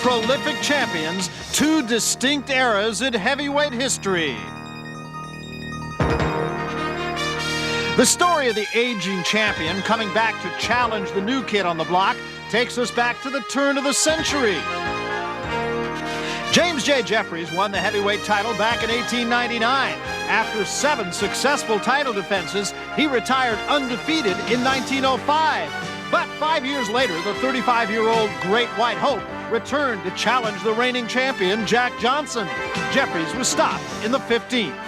prolific champions, two distinct eras in heavyweight history. The story of the aging champion coming back to challenge the new kid on the block takes us back to the turn of the century. James J. Jeffries won the heavyweight title back in 1899. After 7 successful title defenses, he retired undefeated in 1905. But 5 years later, the 35-year-old Great White Hope returned to challenge the reigning champion, Jack Johnson. Jeffries was stopped in the 15th.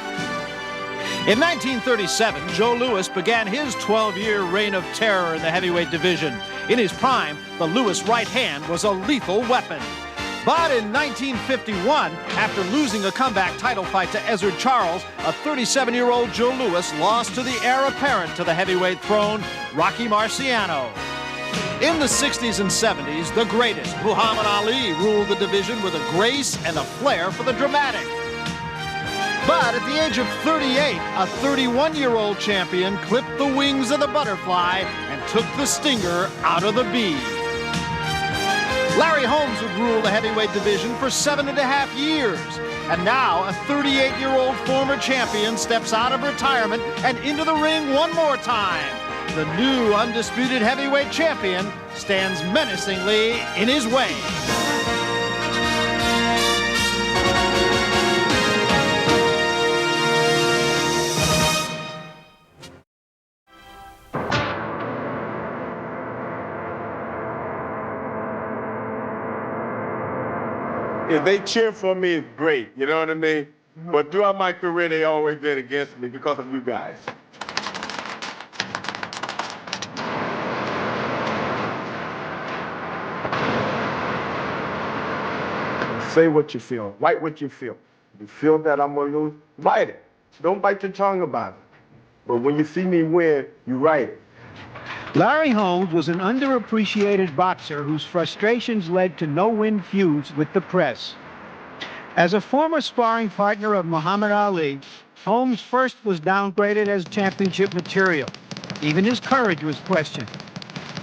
In 1937, Joe Louis began his 12-year reign of terror in the heavyweight division. In his prime, the Louis right hand was a lethal weapon. But in 1951, after losing a comeback title fight to Ezzard Charles, a 37-year-old Joe Louis lost to the heir apparent to the heavyweight throne, Rocky Marciano. In the 60s and 70s, the greatest, Muhammad Ali, ruled the division with a grace and a flair for the dramatic. But at the age of 38, a 31-year-old champion clipped the wings of the butterfly and took the stinger out of the bee. Larry Holmes would rule the heavyweight division for 7.5 years. And now a 38-year-old former champion steps out of retirement and into the ring one more time. The new undisputed heavyweight champion stands menacingly in his way. If they cheer for me, it's great, you know what I mean? But throughout my career, they always been against me because of you guys. Say what you feel, write what you feel. You feel that I'm gonna lose, write it. Don't bite your tongue about it. But when you see me win, you write it. Larry Holmes was an underappreciated boxer whose frustrations led to no-win feuds with the press. As a former sparring partner of Muhammad Ali, Holmes first was downgraded as championship material. Even his courage was questioned.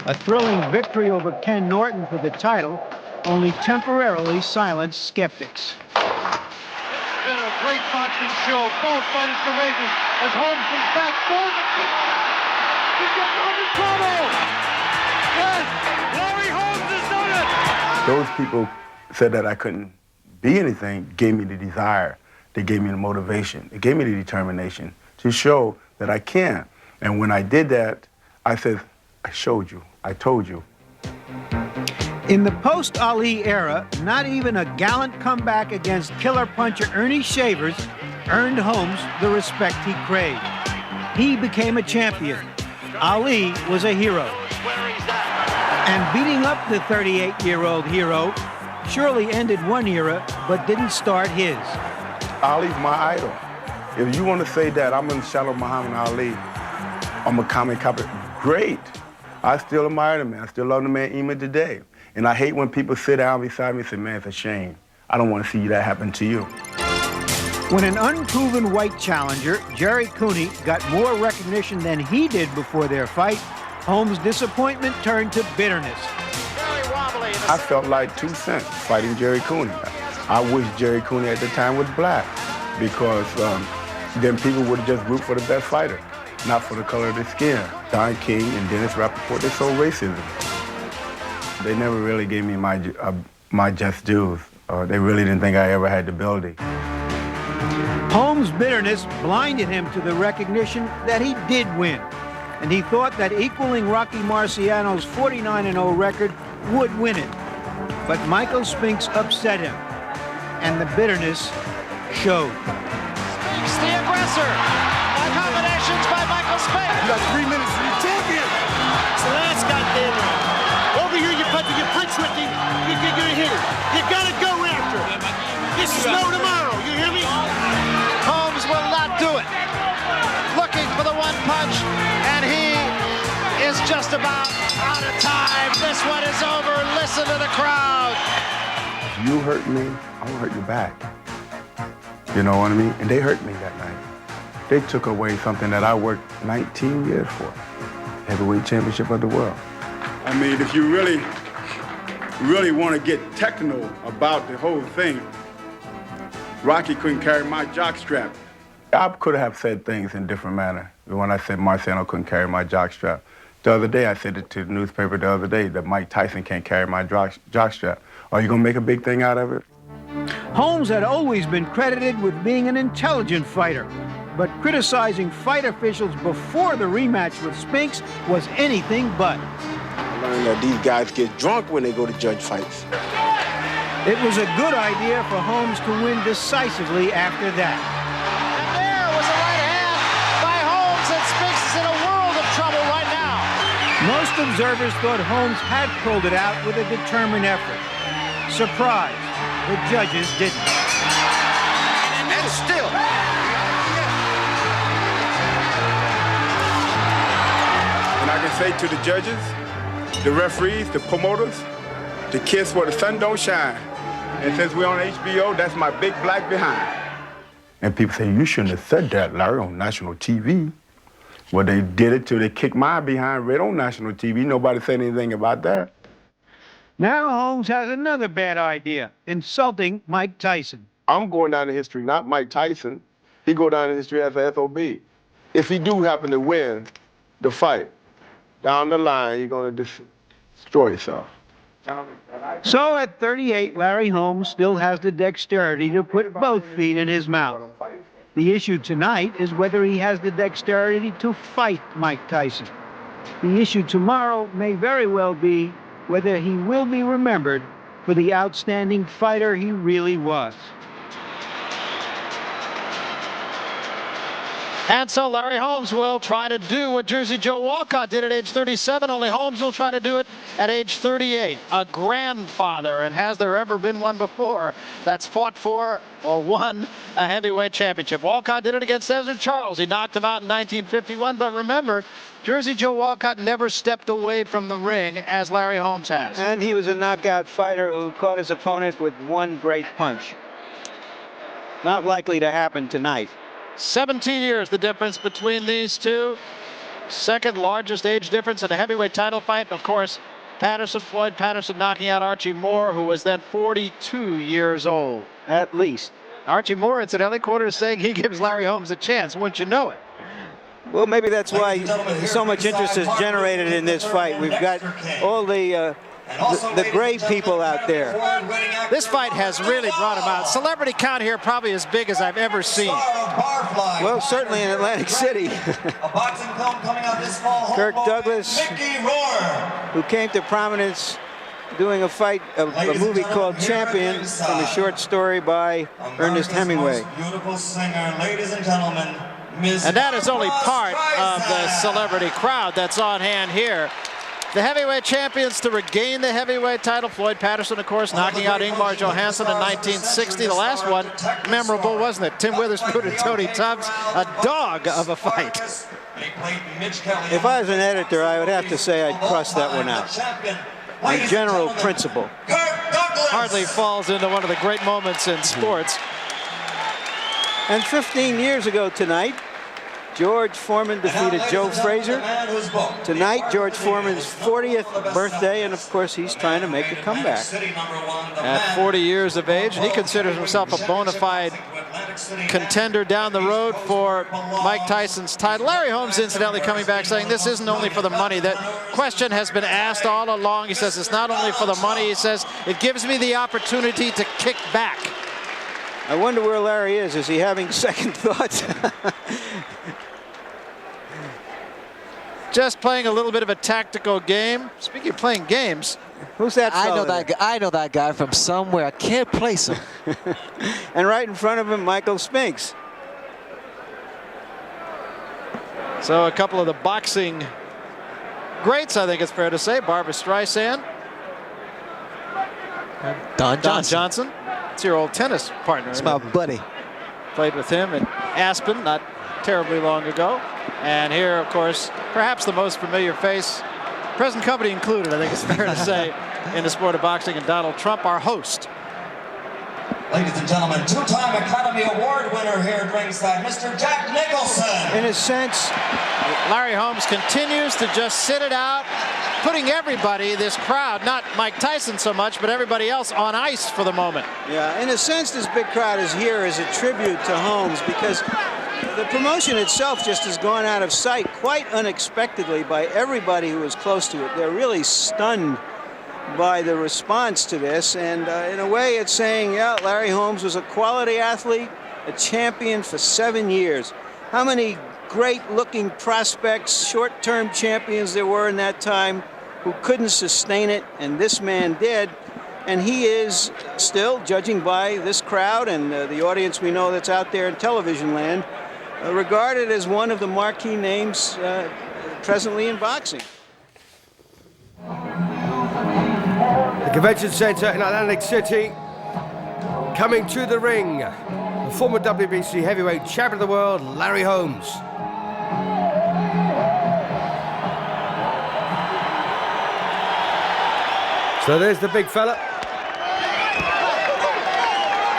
A thrilling victory over Ken Norton for the title only temporarily silenced skeptics. It's been a great boxing show. Both fighters courageous as Holmes comes back forward. He gets in trouble! Yes! Larry Holmes has done it! Those people said that I couldn't be anything, gave me the desire. They gave me the motivation. They gave me the determination to show that I can. And when I did that, I said, I showed you. I told you. In the post-Ali era, not even a gallant comeback against killer puncher Ernie Shavers earned Holmes the respect he craved. He became a champion. Ali was a hero. And beating up the 38-year-old hero surely ended one era, but didn't start his. Ali's my idol. If you want to say that I'm in the shadow of Muhammad Ali, I'm a comic copy, great. I still admire the man. I still love the man even today. And I hate when people sit down beside me and say, man, it's a shame. I don't want to see that happen to you. When an unproven white challenger, Jerry Cooney, got more recognition than he did before their fight, Holmes' disappointment turned to bitterness. I felt like 2 cents fighting Jerry Cooney. I wish Jerry Cooney at the time was black because then people would just root for the best fighter, not for the color of their skin. Don King and Dennis Rappaport, they sold racism. They never really gave me my just dues. They really didn't think I ever had the ability. Holmes' bitterness blinded him to the recognition that he did win, and he thought that equaling Rocky Marciano's 49-0 record would win it. But Michael Spinks upset him, and the bitterness showed. Spinks, the aggressor. Accommodations by Michael Spinks. You got 3 minutes to be champion. So that's goddamn right. Over here, you punch with him, you're gonna hit him. You gotta go after him. This is no tomorrow, you hear me? Holmes will not do it. Looking for the one punch, and he is just about out of time. This one is over. Listen to the crowd. If you hurt me, I'm gonna hurt you back. You know what I mean? And they hurt me that night. They took away something that I worked 19 years for. Heavyweight championship of the world. I mean, if you really really want to get technical about the whole thing, Rocky couldn't carry my jockstrap. I could have said things in different manner when I said Marciano couldn't carry my jockstrap. The other day, I said it to the newspaper the other day that Mike Tyson can't carry my jockstrap. Are you going to make a big thing out of it? Holmes had always been credited with being an intelligent fighter, but criticizing fight officials before the rematch with Spinks was anything but. I learned that these guys get drunk when they go to judge fights. It was a good idea for Holmes to win decisively after that. And there was a right hand by Holmes, and Spinks is in a world of trouble right now. Most observers thought Holmes had pulled it out with a determined effort. Surprise, the judges didn't. And still. And I can say to the judges, the referees, the promoters, to kiss where the sun don't shine. And since we're on HBO, that's my big black behind. And people say, you shouldn't have said that, Larry, on national TV. Well, they did it till they kicked my behind right on national TV. Nobody said anything about that. Now Holmes has another bad idea, insulting Mike Tyson. I'm going down in history, not Mike Tyson. He go down in history as a SOB. If he do happen to win the fight, down the line, you're going to destroy yourself. So at 38, Larry Holmes still has the dexterity to put both feet in his mouth. The issue tonight is whether he has the dexterity to fight Mike Tyson. The issue tomorrow may very well be whether he will be remembered for the outstanding fighter he really was. And so Larry Holmes will try to do what Jersey Joe Walcott did at age 37, only Holmes will try to do it at age 38. A grandfather, and has there ever been one before, that's fought for or won a heavyweight championship. Walcott did it against Cesar Charles. He knocked him out in 1951, but remember, Jersey Joe Walcott never stepped away from the ring as Larry Holmes has. And he was a knockout fighter who caught his opponent with one great punch. Not likely to happen tonight. 17 years the difference between these two. Second largest age difference in a heavyweight title fight. Of course, Floyd Patterson knocking out Archie Moore, who was then 42 years old. At least. Archie Moore, incidentally, quoted as saying he gives Larry Holmes a chance. Wouldn't you know it? Well, maybe that's why so much interest is generated in this fight. We've got all the great people out there. This fight has really brought him out. Celebrity count here probably as big as I've ever seen. Well, certainly in Atlantic City. Kirk Douglas, who came to prominence doing a movie called Champion, from a short story by Ernest Hemingway. And that is only part of the celebrity crowd that's on hand here. The heavyweight champions to regain the heavyweight title. Floyd Patterson, of course, knocking out Ingmar Johansson in 1960. The last one, memorable, wasn't it? Tim Witherspoon and Tony Tubbs, a dog of a fight. If I was an editor, I would have to say I'd cross that one out. My general principle. Hardly falls into one of the great moments in sports. And 15 years ago tonight, George Foreman defeated Joe Frazier. Tonight, George Foreman's 40th birthday, and of course, he's trying to make a comeback. At 40 years of age, and he considers himself a bona fide contender down the road for Mike Tyson's title. Larry Holmes, incidentally, coming back saying this isn't only for the money. That question has been asked all along. He says it's not only for the money. He says it gives me the opportunity to kick back. I wonder where Larry is. Is he having second thoughts? Just playing a little bit of a tactical game. Speaking of playing games, who's that I fellow know that guy. I know that guy from somewhere. I can't place him. And right in front of him, Michael Spinks. So a couple of the boxing greats, I think it's fair to say. Barbra Streisand. Don Johnson. It's your old tennis partner. It's my buddy. Played with him in Aspen not terribly long ago. And here, of course, perhaps the most familiar face, present company included, I think it's fair to say, in the sport of boxing, and Donald Trump, our host. Ladies and gentlemen, two-time Academy Award winner here at ringside, Mr. Jack Nicholson. In a sense, Larry Holmes continues to just sit it out, putting everybody, this crowd, not Mike Tyson so much, but everybody else on ice for the moment. Yeah, in a sense, this big crowd is here as a tribute to Holmes because the promotion itself just has gone out of sight quite unexpectedly by everybody who was close to it. They're really stunned by the response to this, and in a way it's saying, yeah, Larry Holmes was a quality athlete, a champion for 7 years. How many great-looking prospects, short-term champions there were in that time who couldn't sustain it, and this man did. And he is still, judging by this crowd and the audience we know that's out there in television land, regarded as one of the marquee names presently in boxing. The Convention Center in Atlantic City, coming to the ring, the former WBC heavyweight champion of the world, Larry Holmes. So there's the big fella.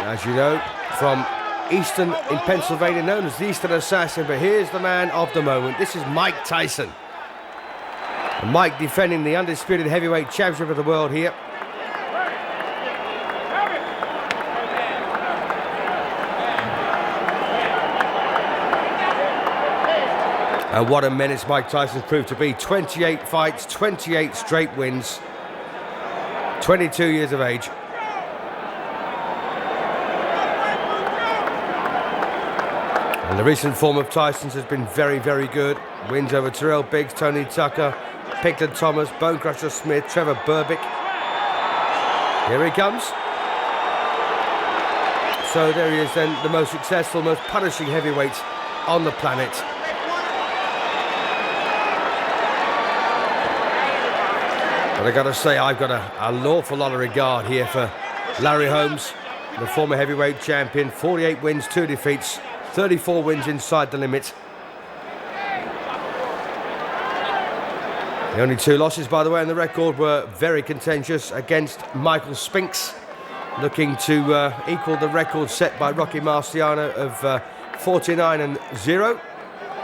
As you know, from Easton in Pennsylvania, known as the Eastern Assassin, but here's the man of the moment. This is Mike Tyson. And Mike defending the undisputed heavyweight championship of the world here. And what a menace Mike Tyson's proved to be. 28 fights, 28 straight wins, 22 years of age. And the recent form of Tyson's has been very, very good. Wins over Terrell Biggs, Tony Tucker, Picton Thomas, Bone Crusher Smith, Trevor Burbick. Here he comes. So there he is then, the most successful, most punishing heavyweight on the planet. But I gotta say, I've got an awful lot of regard here for Larry Holmes, the former heavyweight champion. 48 wins, 2 defeats, 34 wins inside the limit. The only 2 losses, by the way, on the record were very contentious against Michael Spinks, looking to equal the record set by Rocky Marciano of 49-0.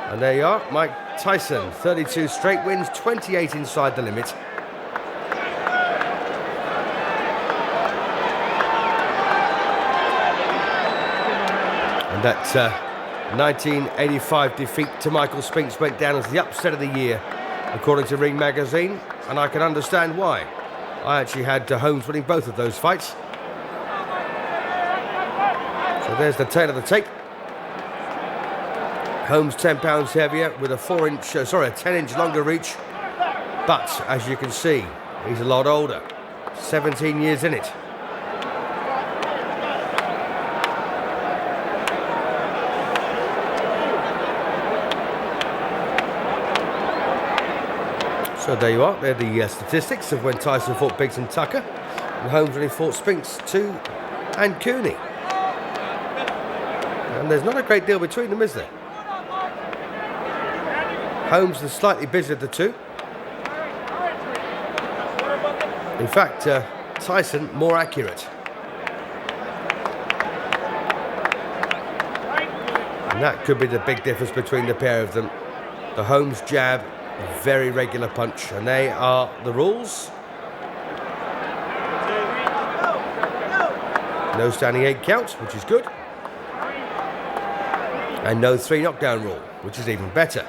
And there you are, Mike Tyson, 32 straight wins, 28 inside the limit. And that 1985 defeat to Michael Spinks went down as the upset of the year, according to Ring Magazine, and I can understand why. I actually had Holmes winning both of those fights. So there's the tail of the tape. Holmes 10 pounds heavier with a 10-inch longer reach, but as you can see, he's a lot older. 17 years in it. So there you are, they're the statistics of when Tyson fought Biggs and Tucker, and Holmes when he fought Spinks, and Cooney. And there's not a great deal between them, is there? Holmes is slightly busier of the two. In fact, Tyson more accurate. And that could be the big difference between the pair of them. The Holmes jab, very regular punch, and they are the rules. No standing 8 counts, which is good. And no 3 knockdown rule, which is even better.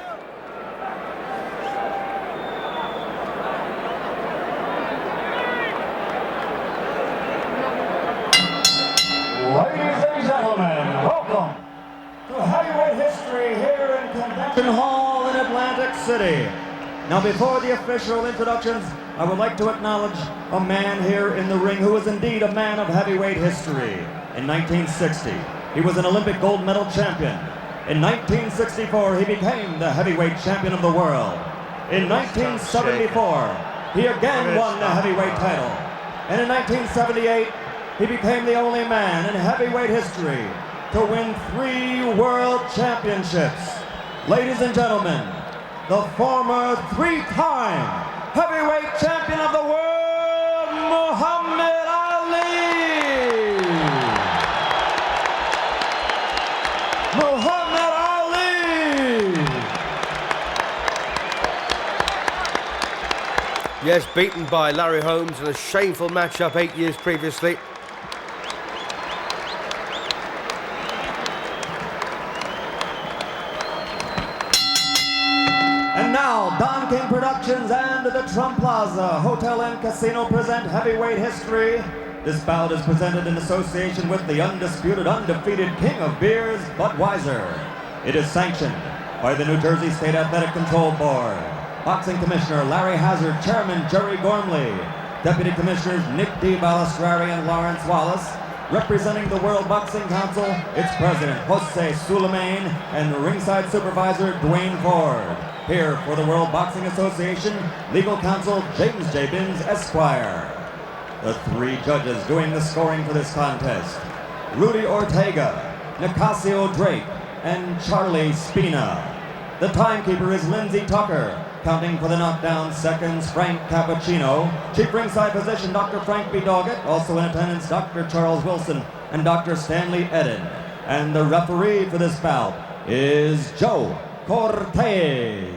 Ladies and gentlemen, welcome to heavyweight history here in Convention Hall in Atlantic City. Now, before the official introductions, I would like to acknowledge a man here in the ring who is indeed a man of heavyweight history. In 1960, he was an Olympic gold medal champion. In 1964, he became the heavyweight champion of the world. In 1974, he again won the heavyweight title. And in 1978, he became the only man in heavyweight history to win 3 world championships. Ladies and gentlemen, the former 3-time heavyweight champion of the world, Muhammad Ali! Muhammad Ali! Yes, beaten by Larry Holmes in a shameful matchup 8 years previously. And now, Don King Productions and the Trump Plaza Hotel and Casino present heavyweight history. This bout is presented in association with the undisputed, undefeated king of beers, Budweiser. It is sanctioned by the New Jersey State Athletic Control Board. Boxing Commissioner Larry Hazard, Chairman Jerry Gormley, Deputy Commissioners Nick D. Balistrari and Lawrence Wallace. Representing the World Boxing Council, its President Jose Sulaiman and ringside supervisor Dwayne Ford. Here for the World Boxing Association, legal counsel James J. Binns, Esquire. The three judges doing the scoring for this contest: Rudy Ortega, Nicasio Drake, and Charlie Spina. The timekeeper is Lindsey Tucker. Counting for the knockdown seconds, Frank Cappuccino. Chief ringside physician, Dr. Frank B. Doggett. Also in attendance, Dr. Charles Wilson and Dr. Stanley Eden. And the referee for this bout is Joe Cortez.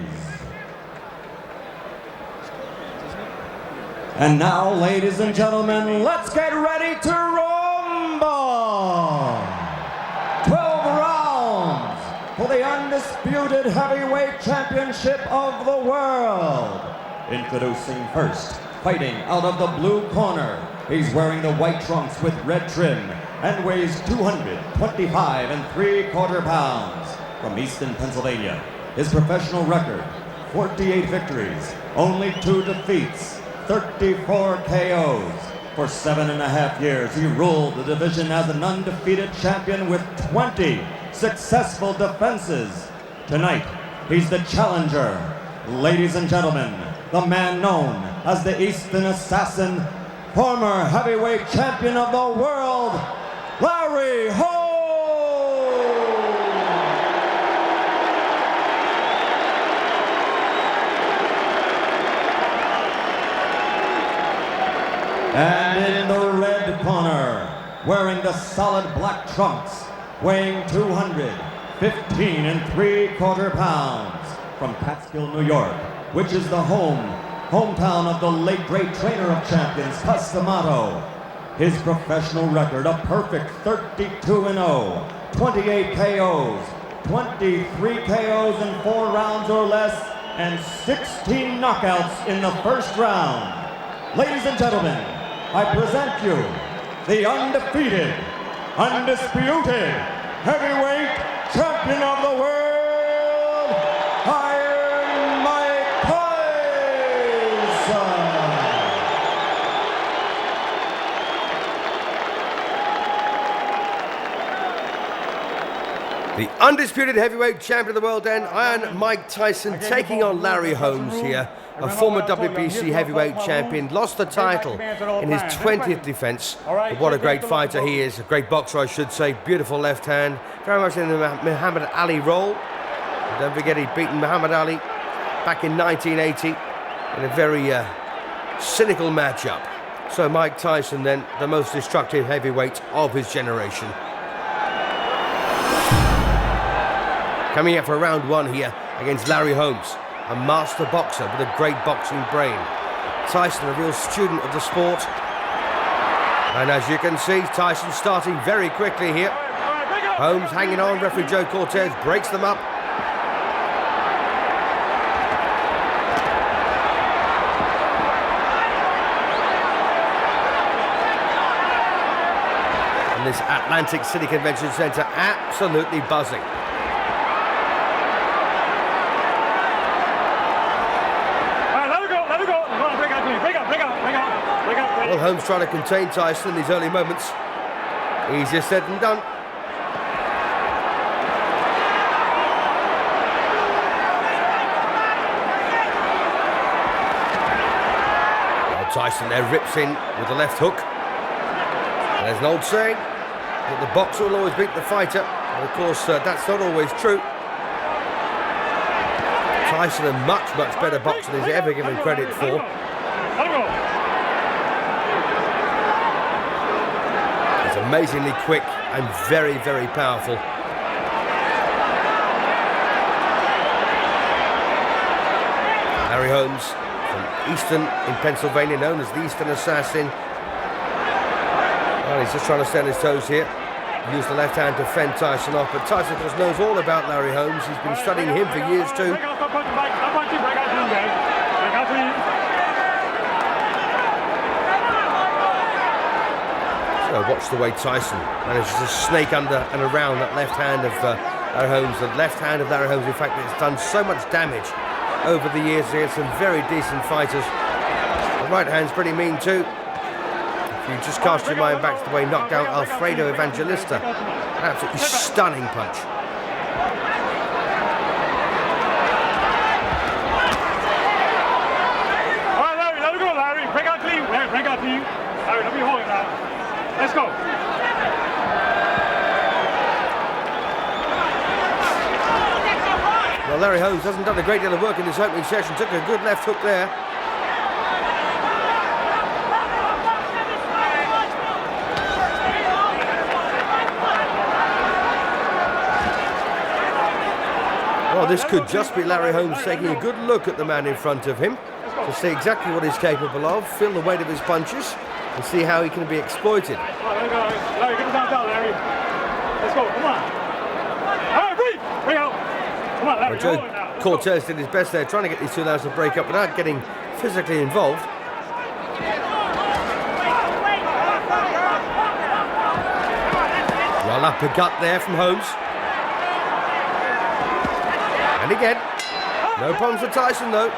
And now, ladies and gentlemen, let's get ready to rumble! 12 rounds for the undisputed heavyweight championship of the world. Introducing first, fighting out of the blue corner. He's wearing the white trunks with red trim and weighs 225 3/4 pounds. From Easton, Pennsylvania. His professional record, 48 victories, only 2 defeats, 34 KOs. For 7.5 years, he ruled the division as an undefeated champion with 20 successful defenses. Tonight, he's the challenger. Ladies and gentlemen, the man known as the Eastern Assassin, former heavyweight champion of the world, Larry Holmes! And in the red corner, wearing the solid black trunks, weighing 215 3/4 pounds, from Catskill, New York, which is the hometown of the late great trainer of champions, Cus D'Amato. His professional record, a perfect 32-0, 28 KOs, 23 KOs in 4 rounds or less, and 16 knockouts in the first round. Ladies and gentlemen, I present you the undefeated, undisputed heavyweight champion of the world, Iron Mike Tyson. The undisputed heavyweight champion of the world then, Iron Mike Tyson, taking on Larry Holmes here. A former WBC heavyweight champion, lost the title in his 20th defense. But what a great fighter he is, a great boxer I should say, beautiful left hand, very much in the Muhammad Ali role. And don't forget he'd beaten Muhammad Ali back in 1980 in a very cynical matchup. So Mike Tyson then, the most destructive heavyweight of his generation. Coming up for round 1 here against Larry Holmes, a master boxer with a great boxing brain. Tyson, a real student of the sport. And as you can see, Tyson starting very quickly here. Holmes hanging on, referee Joe Cortez breaks them up. And this Atlantic City Convention Center absolutely buzzing. Well, Holmes trying to contain Tyson in these early moments. Easier said than done. Well, Tyson there rips in with the left hook. And there's an old saying that the boxer will always beat the fighter. And of course, that's not always true. Tyson, a much, much better boxer than he's ever given credit for. Amazingly quick and very, very powerful. Larry Holmes from Easton in Pennsylvania, known as the Eastern Assassin. Well, he's just trying to stay on his toes here. Used the left hand to fend Tyson off, but Tyson, of course, knows all about Larry Holmes. He's been studying him for years too. So watch the way Tyson manages to snake under and around that left hand of Larry Holmes. The left hand of Larry Holmes, in fact, has done so much damage over the years against some very decent fighters. The right hand's pretty mean too. If you just cast your mind back to the way he knocked out Alfredo Evangelista, an absolutely stunning punch. All right, Larry, let it go, Larry. Break out clean. Break out clean. Larry, let me hold it now. Let's go. Well, Larry Holmes hasn't done a great deal of work in this opening session. Took a good left hook there. Well, this could just be Larry Holmes taking a good look at the man in front of him to see exactly what he's capable of, feel the weight of his punches, and see how he can be exploited. Larry, get down, Larry. Let's go, come on. All right, breathe. Bring out. Come on, Larry. Joe Cortez did his best there, trying to get these two lads to break up without getting physically involved. Well, uppercut there from Holmes. And again, no problems for Tyson though.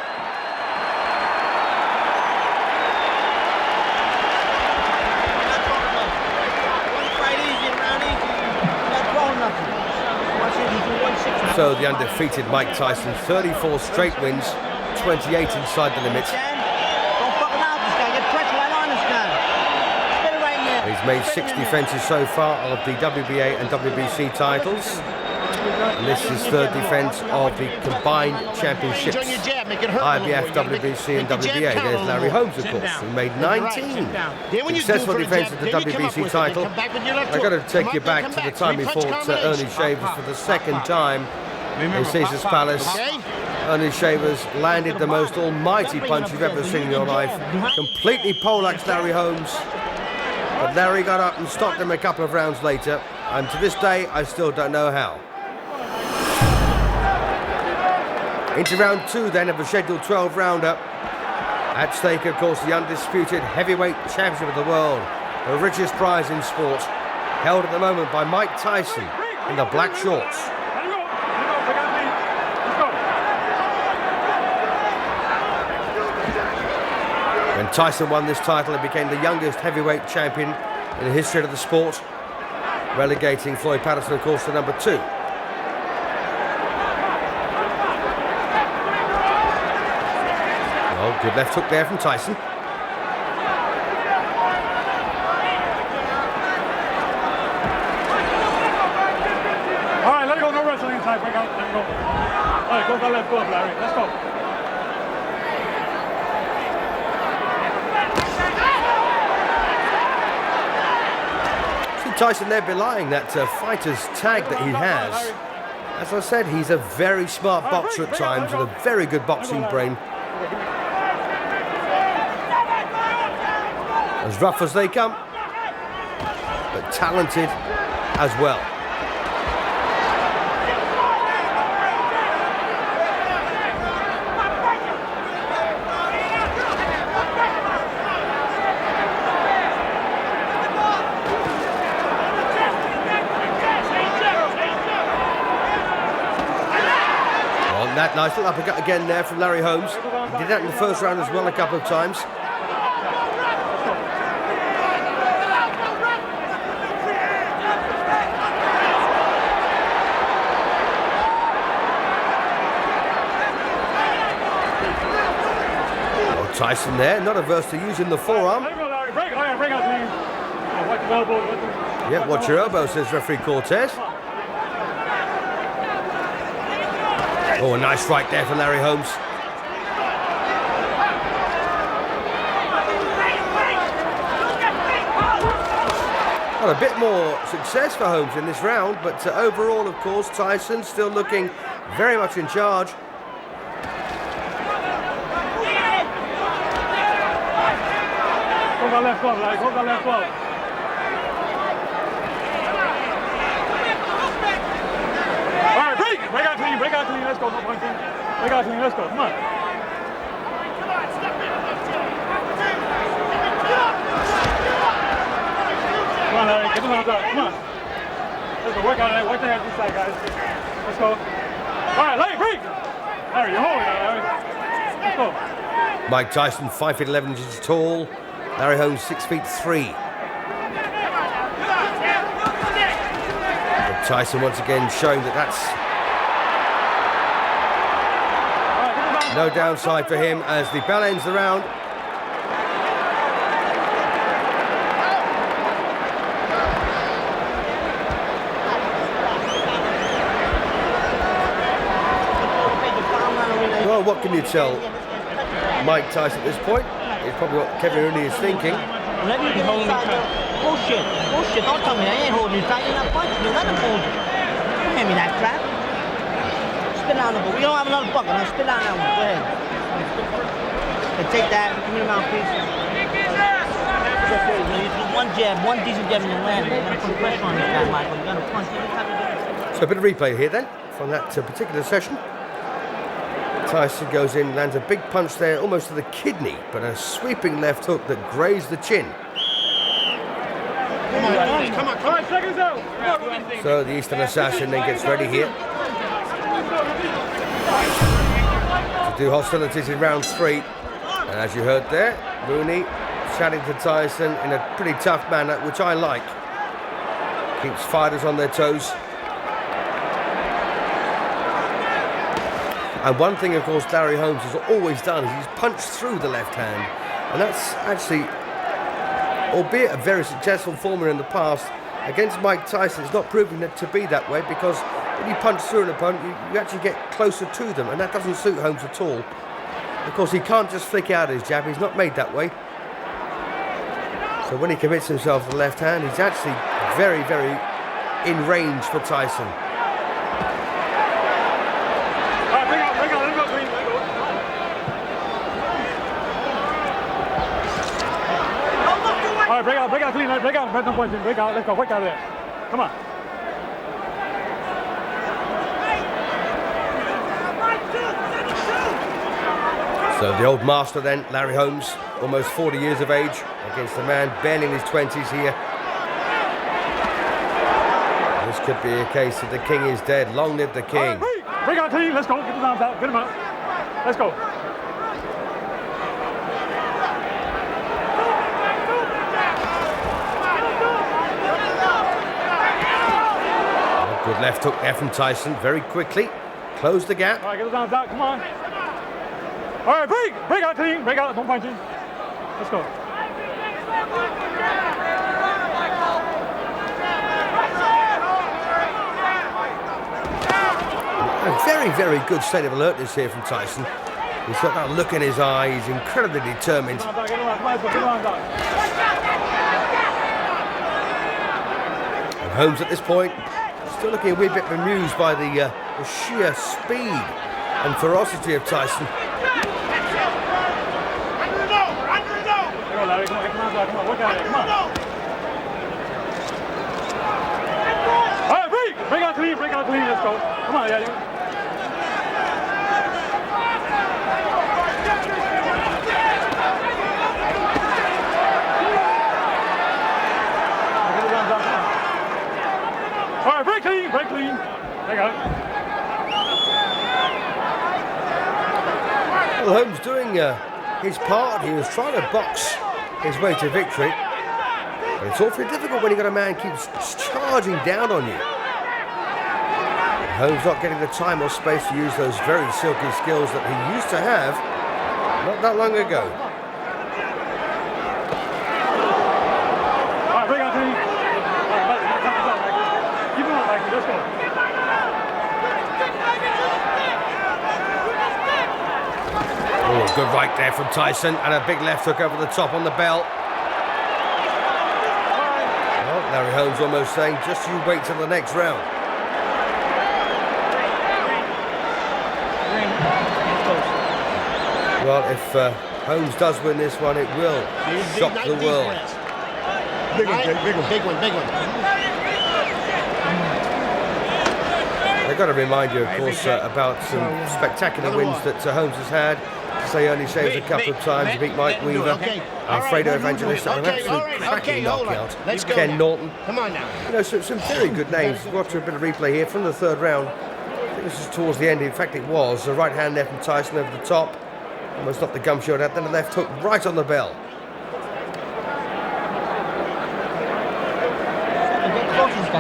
So the undefeated Mike Tyson, 34 straight wins, 28 inside the limit. He's made 6 defences so far of the WBA and WBC titles. And this is his 3rd defence of the combined championships, IBF, WBC and WBA. There's Larry Holmes, of course, who made 19 successful defences of the WBC title. I've got to take you back to the time he fought Ernie Shavers for the 2nd time in Caesar's Palace. Ernie Shavers landed the most almighty punch you've ever seen in your life. Completely poleaxed Larry Holmes. But Larry got up and stopped him a couple of rounds later. And to this day, I still don't know how. Into round 2 then of the scheduled 12 rounder. At stake, of course, the undisputed heavyweight championship of the world, the richest prize in sport, held at the moment by Mike Tyson in the black shorts. When Tyson won this title, he became the youngest heavyweight champion in the history of the sport, relegating Floyd Patterson, of course, to number 2. Oh, good left hook there from Tyson. All right, let it go. No wrestling inside. Break out. Let it go. All right, go left, go up, Larry. Let's go. See Tyson there belying that fighter's tag that he has. As I said, he's a very smart boxer at times with a very good boxing brain. As rough as they come, but talented as well. Well, that nice little uppercut again there from Larry Holmes. He did that in the first round as well a couple of times. Tyson there, not averse to using the forearm. Yeah, watch your elbow, says referee Cortez. Oh, a nice right there from Larry Holmes. Well, a bit more success for Holmes in this round, but overall, of course, Tyson still looking very much in charge. that left glove, Larry. Hold that left glove. All right, break! Break out clean, break out clean. Let's go, no punching. Break out clean, let's go. Come on. Come on, Larry. Get the arms out. Come on. Let's go. Work out of that. Work the head this side, guys. Let's go. All right, Larry, break! Larry, you're holding that, Larry. Let's go. Mike Tyson, 5 feet 11 inches tall. Larry Holmes, 6 feet 3. But Tyson once again showing that that's no downside for him as the bell ends the round. Well, what can you tell Mike Tyson at this point? It's probably what Kevin Rooney is thinking. Whenever you get inside there, bullshit. Bullshit. Don't tell me I ain't holding you tight. You're not punching me. Let him hold you. Don't hand me that crap. Spit down the book. We don't have another bucket. Now spit down that one. Go ahead. And take that. Give me the mouthpiece. One jab, one decent jab in your land. You're going to put pressure on this guy, Michael. You're going to punch every time you get it. So a bit of replay here then from that particular session. Tyson goes in, lands a big punch there, almost to the kidney, but a sweeping left hook that grazed the chin. Come on, 5 seconds out. So the Eastern Assassin then gets ready here to do hostilities in round 3. And as you heard there, Rooney chatting to Tyson in a pretty tough manner, which I like. Keeps fighters on their toes. And one thing, of course, Larry Holmes has always done is he's punched through the left hand. And that's actually, albeit a very successful formula in the past, against Mike Tyson, it's not proving it to be that way because when you punch through an opponent, you actually get closer to them, and that doesn't suit Holmes at all. Of course, he can't just flick out his jab. He's not made that way. So when he commits himself to the left hand, he's actually very, very in range for Tyson. All right, break out clean, break out, no punching, break out, let's go, work out of there. Come on. So the old master then, Larry Holmes, almost 40 years of age, against a man barely in his 20s here. This could be a case of the king is dead. Long live the king. Break out clean, let's go, get the arms out, get him out. Let's go. Good left hook there from Tyson, very quickly. Close the gap. All right, get his arms out, come on. All right, break out clean, break out, don't punch him. Let's go. A very, very good state of alertness here from Tyson. He's got that look in his eye, he's incredibly determined. And Holmes at this point, still looking a wee bit bemused by the sheer speed and ferocity of Tyson. Larry, come on, get the arms out, come on, work out of it, come on. All right, break out clean, let's go. Come on, yeah. All right, break clean. Break out. Well, Holmes doing his part. He was trying to box his way to victory. But it's awfully difficult when you've got a man who keeps charging down on you. Holmes not getting the time or space to use those very silky skills that he used to have not that long ago. All right, break out clean. Keep him up, Mikey. Let's go. Oh, good right there from Tyson, and a big left hook over the top on the bell. Well, Larry Holmes almost saying, just you wait till the next round. Well, if Holmes does win this one, it will shock the world. Big one, Jake, big one. Big one, big one. I've got to remind you, of course, about some spectacular wins that Holmes has had. Say only saves a couple of times. He beat Mike Weaver, Alfredo Evangelista, an absolute cracking knockout. Ken Norton. Come on now. You know, some very good names. Watch a bit of replay here from the third round. I think this is towards the end. In fact, it was. A right hand there from Tyson over the top. Almost knocked the gum shield out. Then a left hook right on the bell.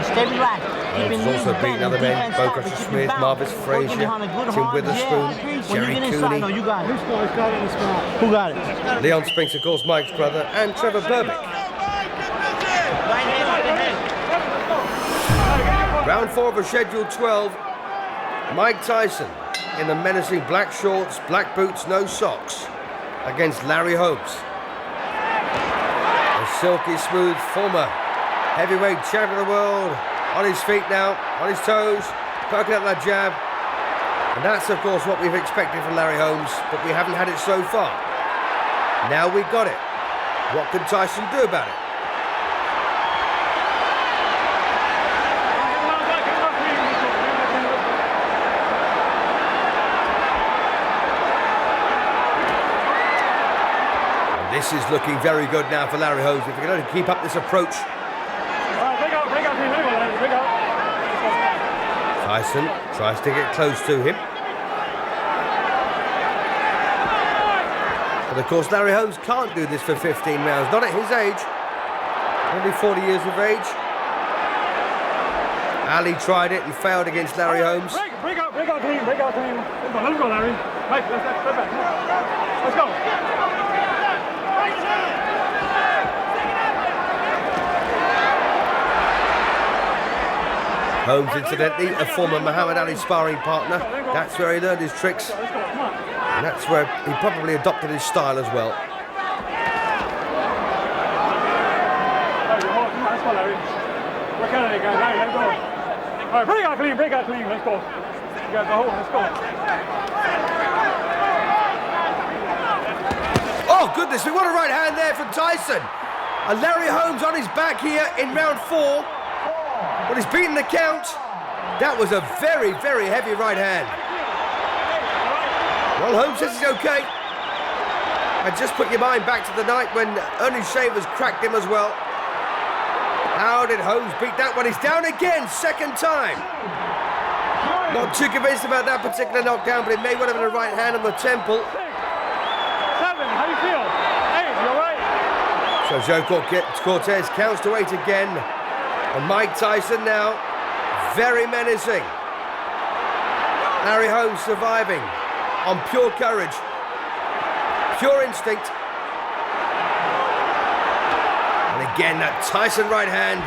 Stay relaxed. Holmes has also beaten other men. Bo Crusher Smith, Marvis Frazier, Tim Witherspoon, Jerry Cooney. You got it. Who got it? Leon Spinks, of course, Mike's brother, and Trevor Burbick. Round 4 of a scheduled 12. Mike Tyson in the menacing black shorts, black boots, no socks against Larry Holmes. A silky smooth former heavyweight champion of the world, on his feet now, on his toes, poking out that jab. And that's, of course, what we've expected from Larry Holmes, but we haven't had it so far. Now we've got it. What can Tyson do about it? And this is looking very good now for Larry Holmes. If he can only keep up this approach. Tyson tries to get close to him. But of course Larry Holmes can't do this for 15 rounds, not at his age. Only 40 years of age. Ali tried it and failed against Larry Holmes. Break out clean. Let's go, Larry. Mike, let's back. Let's go. Holmes, incidentally, a former Muhammad Ali sparring partner. That's where he learned his tricks. And that's where he probably adopted his style as well. Let's go, Larry. Work out of it, guys. Larry, let's go. All right, break out clean. Let's go. You guys go. Let's go. Oh, goodness me, what a right hand there from Tyson. And Larry Holmes on his back here in round 4. But he's beaten the count. That was a very, very heavy right hand. Well, Holmes says he's okay. And just put your mind back to the night when Ernie Shavers cracked him as well. How did Holmes beat that one? He's down again, second time. Not too convinced about that particular knockdown, but it may well have been a right hand on the temple. 7, how do you feel? 8, you all right? So Joe Cortez counts to 8 again. And Mike Tyson now, very menacing. Larry Holmes surviving on pure courage, pure instinct. And again, that Tyson right hand.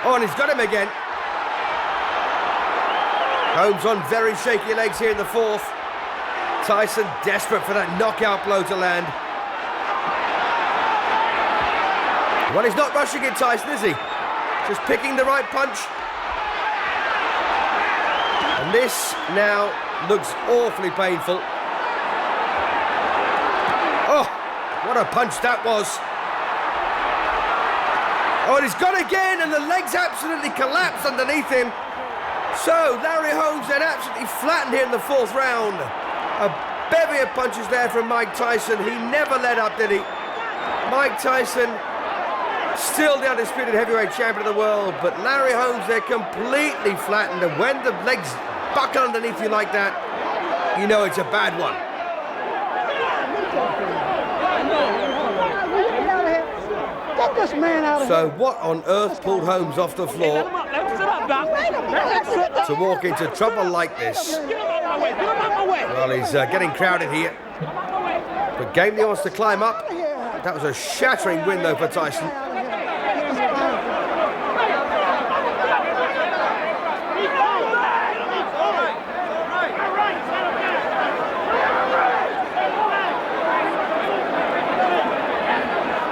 Oh, and he's got him again. Holmes on very shaky legs here in the 4th. Tyson desperate for that knockout blow to land. Well, he's not rushing it, Tyson, is he? Just picking the right punch. And this now looks awfully painful. Oh, what a punch that was. Oh, and he's gone again, and the legs absolutely collapsed underneath him. So, Larry Holmes then absolutely flattened here in the 4th round. A bevy of punches there from Mike Tyson. He never let up, did he? Mike Tyson, still the undisputed heavyweight champion of the world, but Larry Holmes there completely flattened, and when the legs buckle underneath you like that, you know it's a bad one. Get this man out of So what on earth pulled Holmes off the floor to walk into trouble like this? Well, he's getting crowded here. But Gamely wants to climb up. That was a shattering win, though, for Tyson.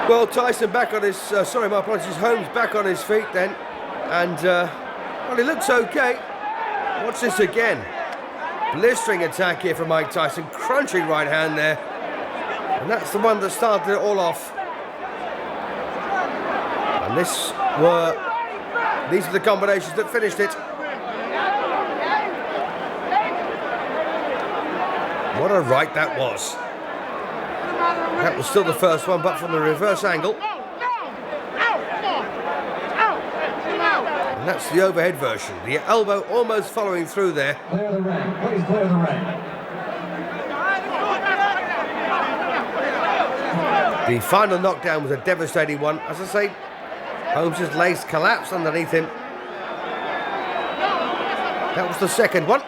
Well, Tyson back on his, sorry, my apologies, Holmes back on his feet then. And, well, he looks okay. Watch this again. Blistering attack here from Mike Tyson. Crunching right hand there. And that's the one that started it all off. And these are the combinations that finished it. What a right that was. That was still the first one, but from the reverse angle. And that's the overhead version. The elbow almost following through there. Clear the ring. Please clear the ring. The final knockdown was a devastating one. As I say, Holmes' legs collapsed underneath him. That was the second one.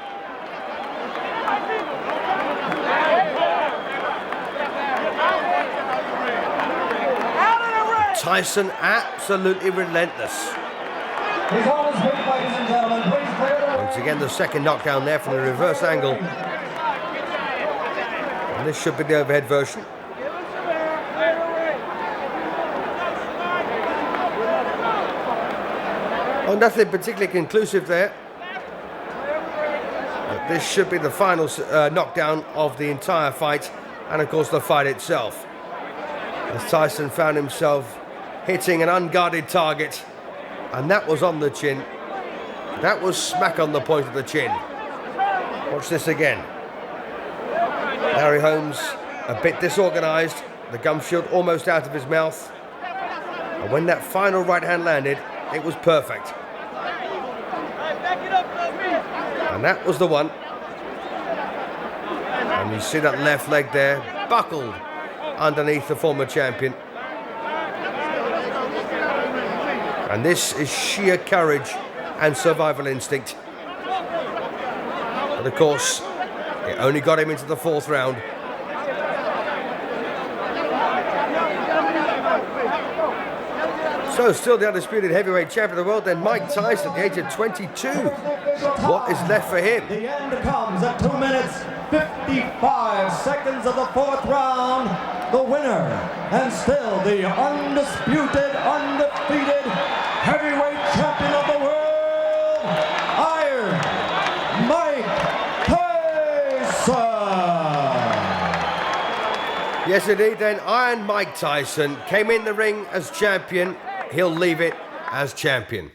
Tyson absolutely relentless. He's on his feet, ladies and gentlemen. Please clear the ring. Once again, the second knockdown there from the reverse angle. And this should be the overhead version. Oh, nothing particularly conclusive there. But this should be the final knockdown of the entire fight, and of course the fight itself. As Tyson found himself hitting an unguarded target, and that was on the chin. That was smack on the point of the chin. Watch this again. Larry Holmes a bit disorganised, the gum shield almost out of his mouth, and when that final right hand landed, it was perfect. And that was the one. And you see that left leg there, buckled underneath the former champion. And this is sheer courage and survival instinct. But of course, it only got him into the fourth round. So, still the undisputed heavyweight champion of the world, then Mike Tyson at the age of 22. What is left for him? The end comes at 2 minutes, 55 seconds of the fourth round. The winner, and still the undisputed, undefeated heavyweight champion of the world, Iron Mike Tyson. Yes, indeed, then Iron Mike Tyson came in the ring as champion. He'll leave it as champion.